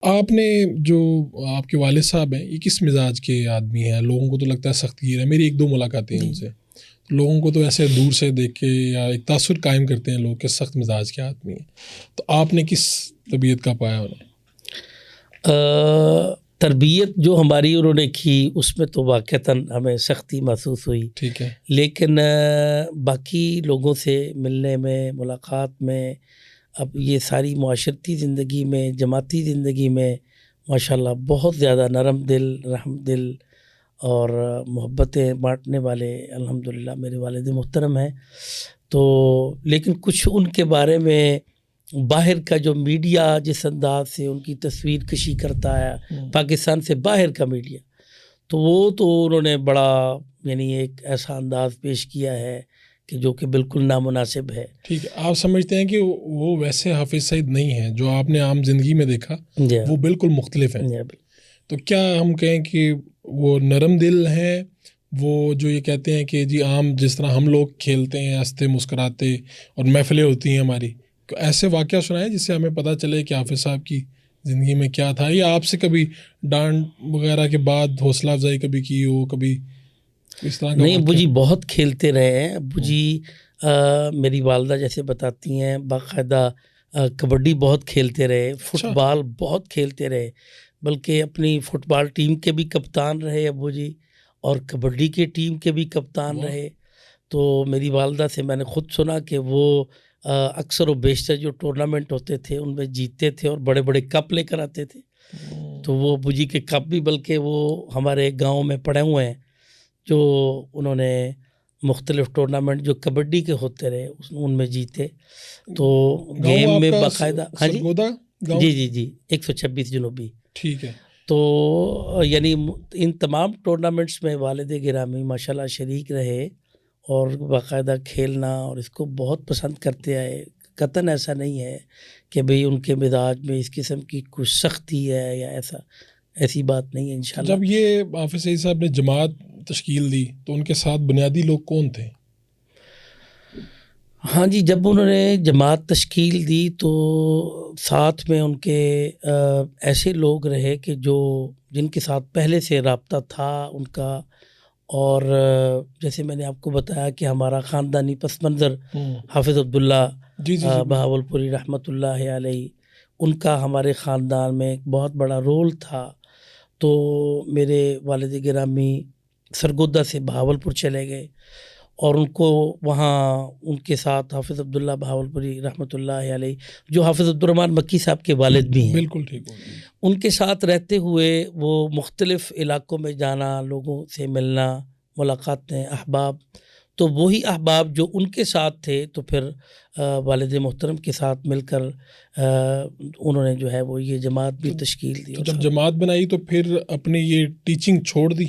آپ نے جو آپ کے والد صاحب ہیں یہ کس مزاج کے آدمی ہیں؟ لوگوں کو تو لگتا ہے سخت گیر ہے، میری ایک دو ملاقاتیں ہیں ان سے، لوگوں کو تو ایسے دور سے دیکھ کے یا ایک تاثر قائم کرتے ہیں لوگ کہ سخت مزاج کے آدمی ہیں، تو آپ نے کس طبیعت کا پایا انہیں؟ تربیت جو ہماری انہوں نے کی اس میں تو واقعتاً ہمیں سختی محسوس ہوئی، ٹھیک ہے، لیکن باقی لوگوں سے ملنے میں، ملاقات میں، اب یہ ساری معاشرتی زندگی میں، جماعتی زندگی میں ماشاءاللہ بہت زیادہ نرم دل، رحم دل اور محبتیں بانٹنے والے الحمدللہ میرے والد محترم ہیں۔ تو لیکن کچھ ان کے بارے میں باہر کا جو میڈیا جس انداز سے ان کی تصویر کشی کرتا ہے، پاکستان سے باہر کا میڈیا، تو وہ تو انہوں نے بڑا یعنی ایک ایسا انداز پیش کیا ہے کہ جو کہ بالکل نامناسب ہے۔ ٹھیک ہے، آپ سمجھتے ہیں کہ وہ ویسے حافظ سعید نہیں ہیں جو آپ نے عام زندگی میں دیکھا، وہ بالکل مختلف ہیں؟ تو کیا ہم کہیں کہ وہ نرم دل ہیں، وہ جو یہ کہتے ہیں کہ جی عام جس طرح ہم لوگ کھیلتے ہیں، ہنستے مسکراتے اور محفلیں ہوتی ہیں ہماری، تو ایسے واقعہ سنائیں جس سے ہمیں پتہ چلے کہ حافظ صاحب کی زندگی میں کیا تھا، یا آپ سے کبھی ڈانٹ وغیرہ کے بعد حوصلہ افزائی کبھی کی ہو، کبھی اس طرح کا؟ نہیں، ابو جی بہت کھیلتے رہے ہیں۔ ابو جی میری والدہ جیسے بتاتی ہیں باقاعدہ کبڈی بہت کھیلتے رہے، فٹ بال بہت کھیلتے رہے، بلکہ اپنی فٹ بال ٹیم کے بھی کپتان رہے ابو جی، اور کبڈی کے ٹیم کے بھی کپتان رہے۔ تو میری والدہ سے میں نے خود سنا کہ وہ اکثر و بیشتر جو ٹورنامنٹ ہوتے تھے ان میں جیتتے تھے اور بڑے بڑے کپ لے کر آتے تھے۔ تو وہ ابو جی کے کپ بھی بلکہ وہ ہمارے گاؤں میں پڑے ہوئے ہیں، جو انہوں نے مختلف ٹورنامنٹ جو کبڈی کے ہوتے رہے ان میں جیتے۔ تو گیم میں باقاعدہ، ہاں جی 126 جنوبی، ٹھیک ہے۔ تو یعنی ان تمام ٹورنامنٹس میں والد گرامی ماشاءاللہ شریک رہے اور باقاعدہ کھیلنا اور اس کو بہت پسند کرتے آئے۔ قطعاً ایسا نہیں ہے کہ بھئی ان کے مزاج میں اس قسم کی کچھ سختی ہے یا ایسی بات نہیں ہے انشاءاللہ۔ جب یہ حافظ سعید صاحب نے جماعت تشکیل دی تو ان کے ساتھ بنیادی لوگ کون تھے؟ ہاں جی، جب انہوں نے جماعت تشکیل دی تو ساتھ میں ان کے ایسے لوگ رہے کہ جن کے ساتھ پہلے سے رابطہ تھا ان کا، اور جیسے میں نے آپ کو بتایا کہ ہمارا خاندانی پس منظر حافظ عبداللہ بہاولپوری رحمۃ اللہ علیہ، ان کا ہمارے خاندان میں ایک بہت بڑا رول تھا۔ تو میرے والد گرامی سرگودہ سے بہاولپور چلے گئے اور ان کو وہاں ان کے ساتھ حافظ عبداللہ بہاولپوری رحمۃ اللہ علیہ جو حافظ عبدالرحمن مکی صاحب کے والد بھی ہیں، بالکل ٹھیک ہو، ان کے ساتھ رہتے ہوئے وہ مختلف علاقوں میں جانا، لوگوں سے ملنا، ملاقاتیں، احباب، تو وہی احباب جو ان کے ساتھ تھے تو پھر والد محترم کے ساتھ مل کر انہوں نے جو ہے وہ یہ جماعت بھی تشکیل دی۔ جب جماعت بنائی تو پھر اپنی یہ ٹیچنگ چھوڑ دی؟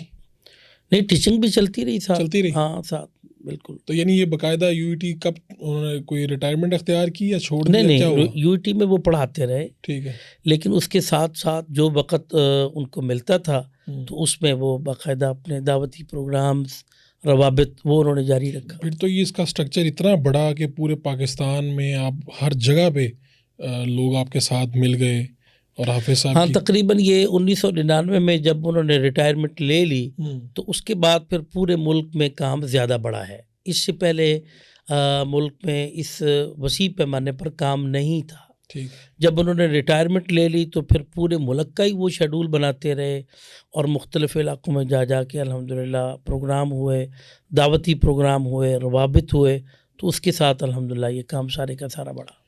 نہیں، ٹیچنگ بھی چلتی رہی ساتھ، چلتی رہی، ہاں ساتھ، بالکل۔ تو یعنی یہ باقاعدہ یو ای ٹی کب انہوں نے کوئی ریٹائرمنٹ اختیار کی یا چھوڑ دیا؟ نہیں، یو ای ٹی میں وہ پڑھاتے رہے، ٹھیک ہے، لیکن اس کے ساتھ ساتھ جو وقت ان کو ملتا تھا تو اس میں وہ باقاعدہ اپنے دعوتی پروگرامز، روابط وہ انہوں نے جاری رکھا۔ پھر تو یہ اس کا سٹرکچر اتنا بڑا کہ پورے پاکستان میں آپ ہر جگہ پہ لوگ آپ کے ساتھ مل گئے، اور حافظ صاحب ہاں تقریباً یہ 1999 میں جب انہوں نے ریٹائرمنٹ لے لی تو اس کے بعد پھر پورے ملک میں کام زیادہ بڑھا ہے۔ اس سے پہلے ملک میں اس وسیع پیمانے پر کام نہیں تھا۔ جب انہوں نے ریٹائرمنٹ لے لی تو پھر پورے ملک کا ہی وہ شیڈول بناتے رہے اور مختلف علاقوں میں جا کے الحمدللہ پروگرام ہوئے، دعوتی پروگرام ہوئے، روابط ہوئے، تو اس کے ساتھ الحمدللہ یہ کام سارے کا سارا بڑھا۔